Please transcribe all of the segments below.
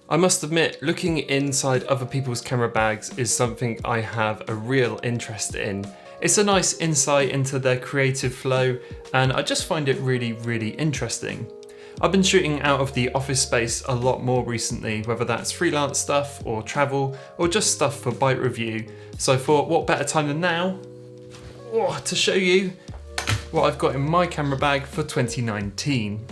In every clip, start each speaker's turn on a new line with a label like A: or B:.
A: I must admit, looking inside other people's camera bags is something I have a real interest in. It's a nice insight into their creative flow, and I just find it really interesting. I've been shooting out of the office space a lot more recently, whether that's freelance stuff or travel or just stuff for bike review. So I thought, what better time than now to show you what I've got in my camera bag for 2019.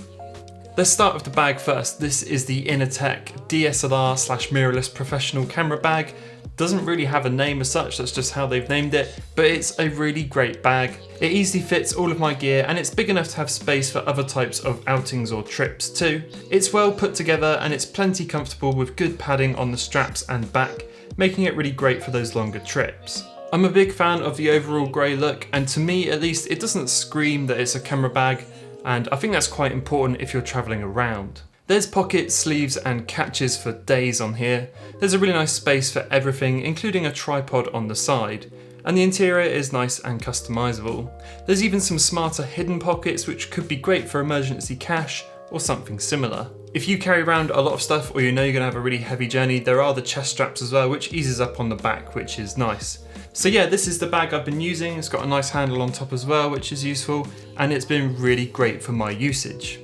A: Let's start with the bag first. This is the Innertech DSLR/mirrorless professional camera bag. Doesn't really have a name as such, that's just how they've named it, but it's a really great bag. It easily fits all of my gear and it's big enough to have space for other types of outings or trips too. It's well put together and it's plenty comfortable with good padding on the straps and back, making it really great for those longer trips. I'm a big fan of the overall grey look, and to me at least it doesn't scream that it's a camera bag, and I think that's quite important if you're travelling around. There's pockets, sleeves and catches for days on here. There's a really nice space for everything, including a tripod on the side. And the interior is nice and customizable. There's even some smarter hidden pockets which could be great for emergency cash or something similar. If you carry around a lot of stuff or you know you're going to have a really heavy journey, there are the chest straps as well, which eases up on the back, which is nice. So yeah, this is the bag I've been using. It's got a nice handle on top as well, which is useful, and it's been really great for my usage.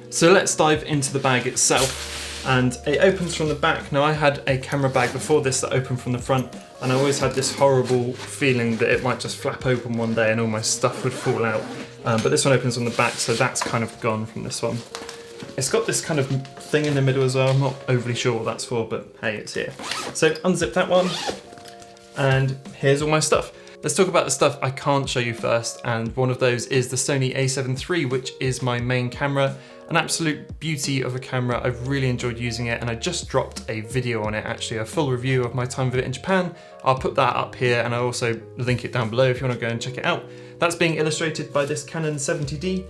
A: So let's dive into the bag itself, and it opens from the back. Now I had a camera bag before this that opened from the front, and I always had this horrible feeling that it might just flap open one day and all my stuff would fall out. But this one opens on the back, so that's kind of gone from this one. It's got this kind of thing in the middle as well. I'm not overly sure what that's for, but hey, it's here. So unzip that one, and here's all my stuff. Let's talk about the stuff I can't show you first, and one of those is the Sony a7 III, which is my main camera. An absolute beauty of a camera. I've really enjoyed using it, and I just dropped a video on it, actually, a full review of my time with it in Japan. I'll put that up here, and I'll also link it down below if you want to go and check it out. That's being illustrated by this Canon 70D,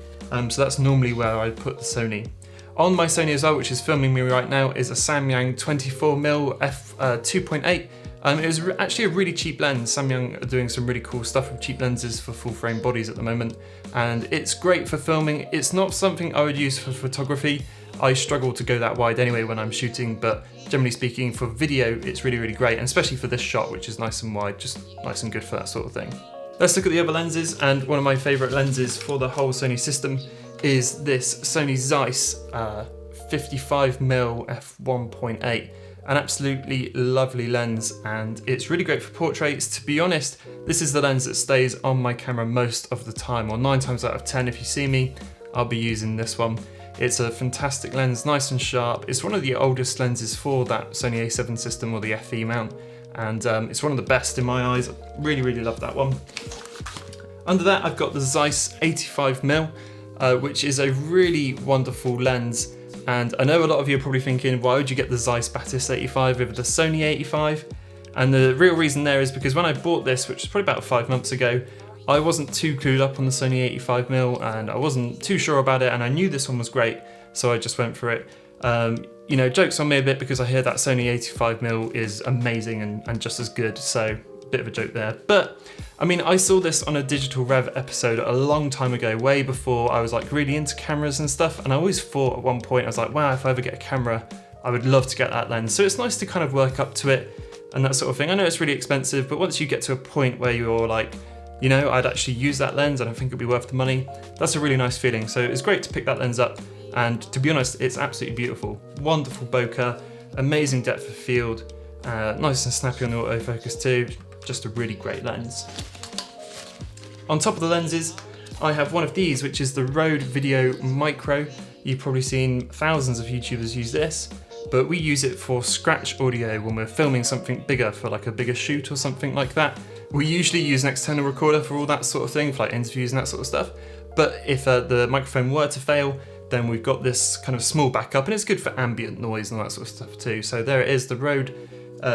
A: so that's normally where I put the Sony. On my Sony as well, which is filming me right now, is a Samyang 24mm f2.8. It was actually a really cheap lens. Samyang are doing some really cool stuff with cheap lenses for full frame bodies at the moment, and it's great for filming. It's not something I would use for photography. I struggle to go that wide anyway when I'm shooting, but generally speaking for video it's really great, and especially for this shot, which is nice and wide, just nice and good for that sort of thing. Let's look at the other lenses, and one of my favourite lenses for the whole Sony system is this Sony Zeiss 55mm f1.8. An absolutely lovely lens, and it's really great for portraits. To be honest, this is the lens that stays on my camera most of the time, or 9 times out of 10 if you see me, I'll be using this one. It's a fantastic lens, nice and sharp. It's one of the oldest lenses for that Sony a7 system, or the FE mount, and it's one of the best in my eyes. Really love that one. Under that I've got the Zeiss 85mm, which is a really wonderful lens. And I know a lot of you are probably thinking, why would you get the Zeiss Batis 85 over the Sony 85? And the real reason there is because when I bought this, which was probably about 5 months ago, I wasn't too clued up on the Sony 85mm, and I wasn't too sure about it, and I knew this one was great, so I just went for it. You know, joke's on me a bit because I hear that Sony 85mm is amazing and just as good, so bit of a joke there. But I mean, I saw this on a Digital Rev episode a long time ago, way before I was like really into cameras and stuff, and I always thought at one point, I was like, wow, if I ever get a camera, I would love to get that lens. So it's nice to kind of work up to it and that sort of thing. I know it's really expensive, but once you get to a point where you're like, you know, I'd actually use that lens and I think it'd be worth the money, that's a really nice feeling. So it's great to pick that lens up, and to be honest, it's absolutely beautiful. Wonderful bokeh, amazing depth of field, nice and snappy on the autofocus too. Just a really great lens. On top of the lenses, I have one of these, which is the Rode Video Micro. You've probably seen thousands of YouTubers use this, but we use it for scratch audio when we're filming something bigger, for like a bigger shoot or something like that. We usually use an external recorder for all that sort of thing, for like interviews and that sort of stuff. But if the microphone were to fail, then we've got this kind of small backup, and it's good for ambient noise and all that sort of stuff too. So there it is, the Rode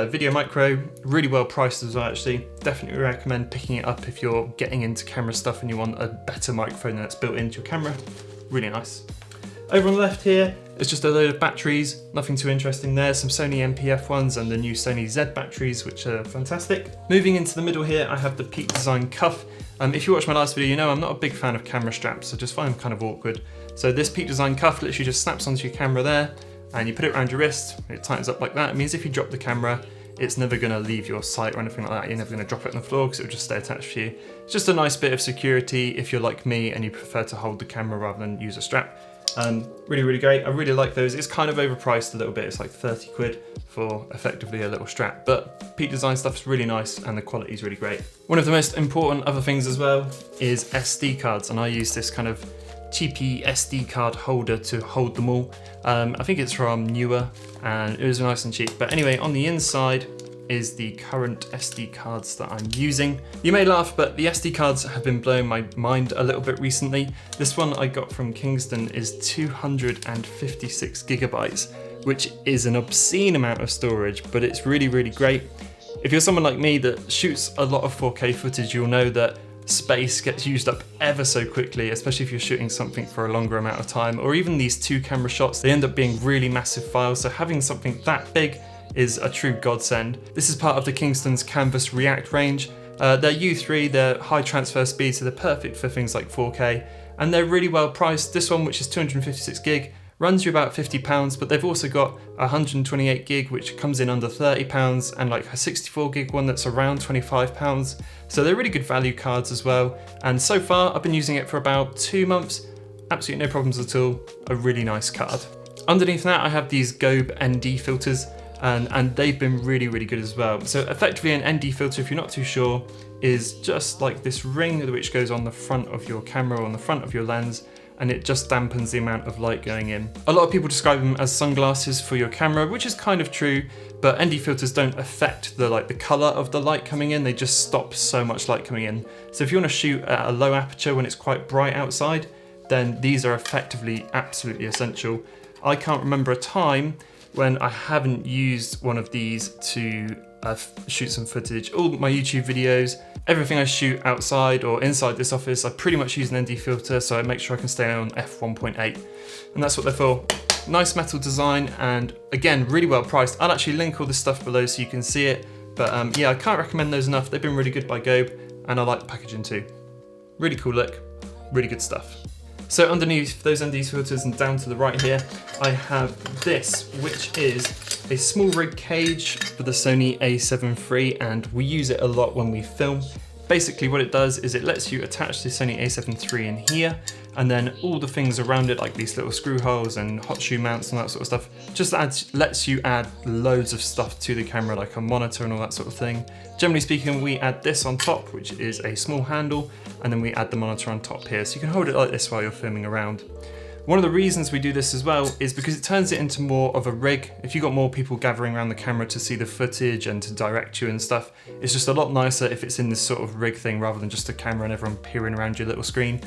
A: Video Micro, really well priced as well actually. Definitely recommend picking it up if you're getting into camera stuff and you want a better microphone that's built into your camera. Really nice. Over on the left here, it's just a load of batteries, nothing too interesting there. Some Sony MPF ones and the new Sony Z batteries, which are fantastic. Moving into the middle here, I have the Peak Design cuff. If you watched my last video, you know I'm not a big fan of camera straps, I just find them kind of awkward. So this Peak Design cuff literally just snaps onto your camera there, and you put it around your wrist, it tightens up like that. It means if you drop the camera, it's never going to leave your sight or anything like that. You're never going to drop it on the floor because it'll just stay attached to you. It's just a nice bit of security if you're like me and you prefer to hold the camera rather than use a strap. Really, really great. I really like those. It's kind of overpriced a little bit. It's like 30 quid for effectively a little strap, but Peak Design stuff is really nice and the quality is really great. One of the most important other things as well is SD cards, and I use this kind of cheapy SD card holder to hold them all. I think it's from Newer and it was nice and cheap. But anyway, on the inside is the current SD cards that I'm using. You may laugh, but the SD cards have been blowing my mind a little bit recently. This one I got from Kingston is 256 gigabytes, which is an obscene amount of storage, but it's really, really great. If you're someone like me that shoots a lot of 4K footage, you'll know that space gets used up ever so quickly, especially if you're shooting something for a longer amount of time, or even these 2 camera shots, they end up being really massive files. So having something that big is a true godsend. This is part of the Kingston's Canvas React range. They're U3, they're high transfer speed, so they're perfect for things like 4K, and they're really well priced. This one, which is 256 gig, runs you about £50, but they've also got 128 gig, which comes in under £30, and like a 64 gig one that's around £25. So they're really good value cards as well. And so far, I've been using it for about 2 months. Absolutely no problems at all. A really nice card. Underneath that, I have these Gobe ND filters, and they've been really, really good as well. So effectively an ND filter, if you're not too sure, is just like this ring which goes on the front of your camera or on the front of your lens, and it just dampens the amount of light going in. A lot of people describe them as sunglasses for your camera, which is kind of true, but ND filters don't affect the color of the light coming in, they just stop so much light coming in. So if you want to shoot at a low aperture when it's quite bright outside, then these are effectively absolutely essential. I can't remember a time when I haven't used one of these to shoot some footage. All my YouTube videos, everything I shoot outside or inside this office, I pretty much use an ND filter, so I make sure I can stay on f1.8, and that's what they're for. Nice metal design, and again, really well priced. I'll actually link all this stuff below so you can see it, but yeah, I can't recommend those enough. They've been really good by Gobe, and I like the packaging too. Really cool look, really good stuff. So underneath those ND filters and down to the right here, I have this, which is a small rig cage for the Sony a7 III, and we use it a lot when we film. Basically what it does is it lets you attach the Sony a7 III in here, and then all the things around it, like these little screw holes and hot shoe mounts and that sort of stuff, just lets you add loads of stuff to the camera, like a monitor and all that sort of thing. Generally speaking, we add this on top, which is a small handle, and then we add the monitor on top here, so you can hold it like this while you're filming around. One of the reasons we do this as well is because it turns it into more of a rig. If you've got more people gathering around the camera to see the footage and to direct you and stuff, it's just a lot nicer if it's in this sort of rig thing rather than just a camera and everyone peering around your little screen.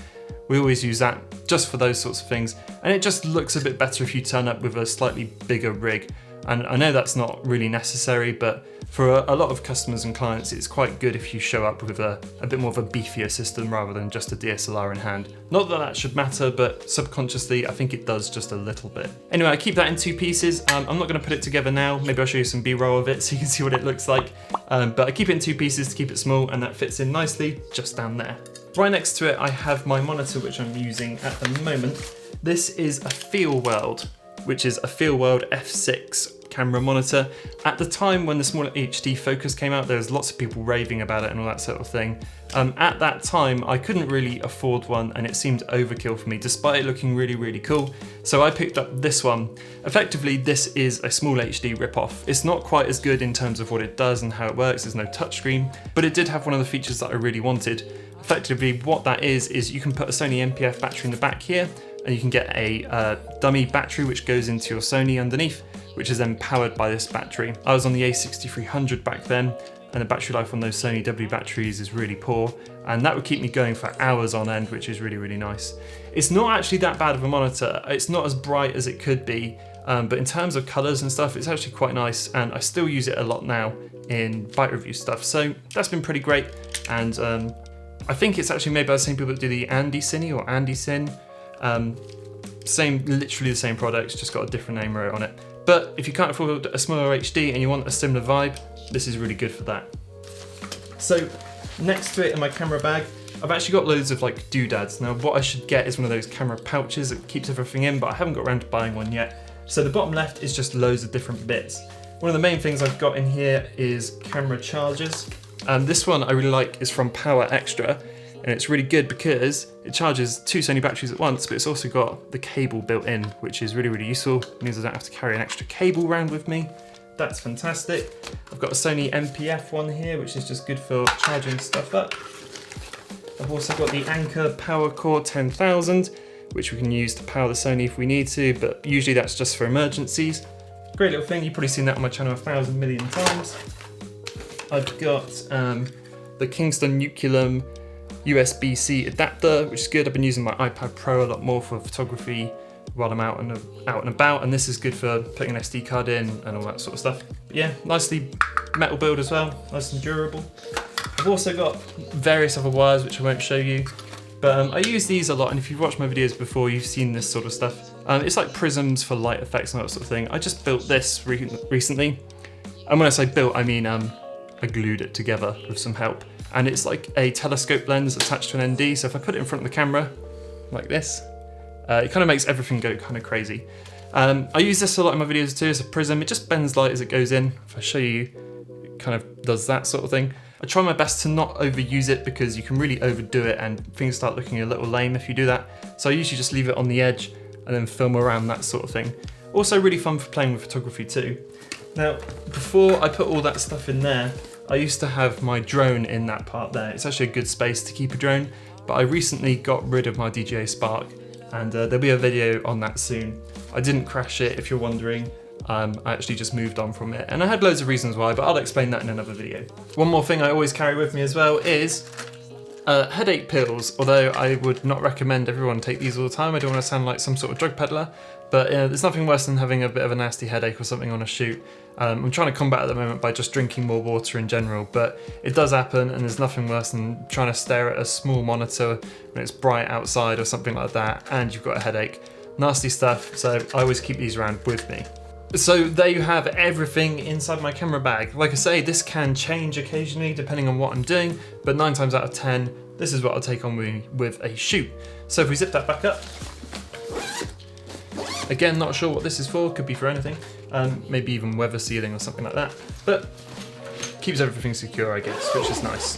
A: We always use that just for those sorts of things, and it just looks a bit better if you turn up with a slightly bigger rig. And I know that's not really necessary, but for a lot of customers and clients, it's quite good if you show up with a bit more of a beefier system rather than just a DSLR in hand. Not that that should matter, but subconsciously, I think it does just a little bit. Anyway, I keep that in 2 pieces. I'm not gonna put it together now. Maybe I'll show you some B-roll of it so you can see what it looks like. But I keep it in 2 pieces to keep it small, and that fits in nicely just down there. Right next to it, I have my monitor, which I'm using at the moment. This is a FeelWorld, which is a FeelWorld F6 camera monitor. At the time when the smaller HD focus came out, there was lots of people raving about it and all that sort of thing. At that time, I couldn't really afford one, and it seemed overkill for me, despite it looking really, really cool. So I picked up this one. Effectively, this is a small HD ripoff. It's not quite as good in terms of what it does and how it works. There's no touchscreen, but it did have one of the features that I really wanted. Effectively, what that is you can put a Sony NPF battery in the back here, and you can get a dummy battery which goes into your Sony underneath, which is then powered by this battery. I was on the A6300 back then, and the battery life on those Sony W batteries is really poor, and that would keep me going for hours on end, which is really, really nice. It's not actually that bad of a monitor. It's not as bright as it could be, but in terms of colors and stuff, it's actually quite nice, and I still use it a lot now in bike review stuff. So that's been pretty great, and I think it's actually made by the same people that do the Andy Cine or Andy Cine. Literally the same products, just got a different name wrote on it. But if you can't afford a smaller HD and you want a similar vibe, this is really good for that. So next to it in my camera bag, I've actually got loads of doodads. Now what I should get is one of those camera pouches that keeps everything in, but I haven't got around to buying one yet. So the bottom left is just loads of different bits. One of the main things I've got in here is camera chargers. This one I really like is from Power Extra, and it's really good because it charges 2 Sony batteries at once, but it's also got the cable built in, which is really, really useful. It means I don't have to carry an extra cable around with me. That's fantastic. I've got a Sony MPF one here, which is just good for charging stuff up. I've also got the Anker Power Core 10,000, which we can use to power the Sony if we need to, but usually that's just for emergencies. Great little thing, you've probably seen that on my channel 1,000 million times. I've got the Kingston Nucleum USB-C adapter, which is good. I've been using my iPad Pro a lot more for photography while I'm out and about, and this is good for putting an SD card in and all that sort of stuff. But yeah, nicely metal build as well, nice and durable. I've also got various other wires which I won't show you, but I use these a lot, and if you've watched my videos before, you've seen this sort of stuff. It's like prisms for light effects and that sort of thing. I just built this recently, and when I say built, I mean I glued it together with some help. And it's like a telescope lens attached to an ND, so if I put it in front of the camera, like this, it kind of makes everything go kind of crazy. I use this a lot in my videos too as a prism. It just bends light as it goes in. If I show you, it kind of does that sort of thing. I try my best to not overuse it because you can really overdo it and things start looking a little lame if you do that. So I usually just leave it on the edge and then film around that sort of thing. Also really fun for playing with photography too. Now, before I put all that stuff in there, I used to have my drone in that part there. It's actually a good space to keep a drone, but I recently got rid of my DJI Spark, and there'll be a video on that soon. I didn't crash it, if you're wondering. I actually just moved on from it, and I had loads of reasons why, but I'll explain that in another video. One more thing I always carry with me as well is headache pills, although I would not recommend everyone take these all the time. I don't want to sound like some sort of drug peddler, but there's nothing worse than having a bit of a nasty headache or something on a shoot. I'm trying to combat at the moment by just drinking more water in general, but it does happen, and there's nothing worse than trying to stare at a small monitor when it's bright outside or something like that, and you've got a headache. Nasty stuff, so I always keep these around with me. So there you have everything inside my camera bag. Like I say, this can change occasionally depending on what I'm doing, but 9 times out of 10, this is what I'll take on with a shoot. So if we zip that back up, again, not sure what this is for, could be for anything, maybe even weather sealing or something like that, but keeps everything secure, I guess, which is nice.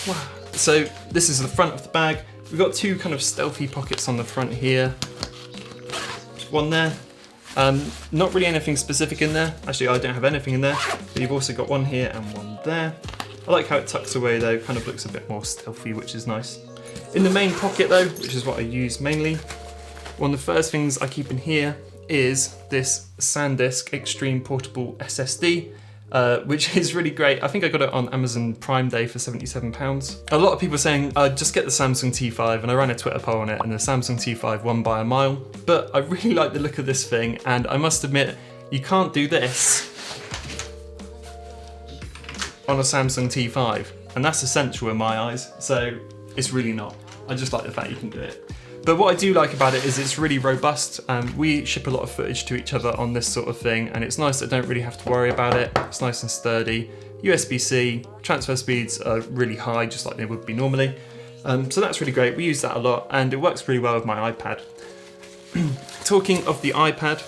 A: Wow. So this is the front of the bag. We've got 2 kind of stealthy pockets on the front here. One there. Not really anything specific in there. Actually, I don't have anything in there, but you've also got one here and one there. I like how it tucks away though, kind of looks a bit more stealthy, which is nice. In the main pocket though, which is what I use mainly, one of the first things I keep in here is this SanDisk Extreme Portable SSD, which is really great. I think I got it on Amazon Prime Day for £77. A lot of people are saying, just get the Samsung T5, and I ran a Twitter poll on it, and the Samsung T5 won by a mile. But I really like the look of this thing, and I must admit, you can't do this on a Samsung T5, and that's essential in my eyes, so it's really not. I just like the fact you can do it. But what I do like about it is it's really robust. We ship a lot of footage to each other on this sort of thing, and it's nice that I don't really have to worry about it. It's nice and sturdy. USB-C, transfer speeds are really high, just like they would be normally. So that's really great. We use that a lot, and it works really well with my iPad. Talking of the iPad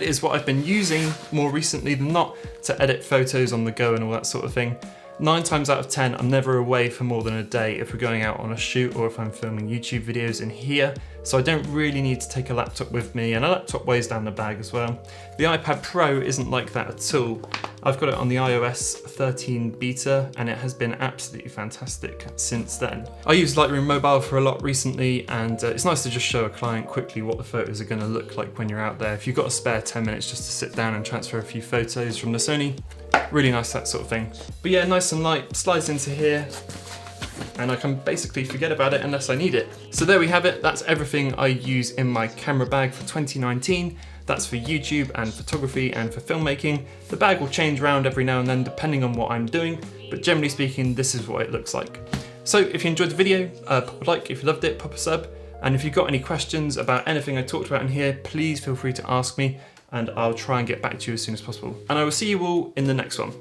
A: is what I've been using more recently than not to edit photos on the go and all that sort of thing. 9 times out of 10, I'm never away for more than a day if we're going out on a shoot or if I'm filming YouTube videos in here, so I don't really need to take a laptop with me, and a laptop weighs down the bag as well. The iPad Pro isn't like that at all. I've got it on the iOS 13 beta, and it has been absolutely fantastic since then. I use Lightroom Mobile for a lot recently, and it's nice to just show a client quickly what the photos are going to look like when you're out there. If you've got a spare 10 minutes just to sit down and transfer a few photos from the Sony, really nice, that sort of thing. But yeah, nice and light, slides into here, and I can basically forget about it unless I need it. So there we have it. That's everything I use in my camera bag for 2019. That's for YouTube and photography and for filmmaking. The bag will change around every now and then depending on what I'm doing, but generally speaking, this is what it looks like. So if you enjoyed the video, pop a like. If you loved it, pop a sub. And if you've got any questions about anything I talked about in here, please feel free to ask me, and I'll try and get back to you as soon as possible. And I will see you all in the next one.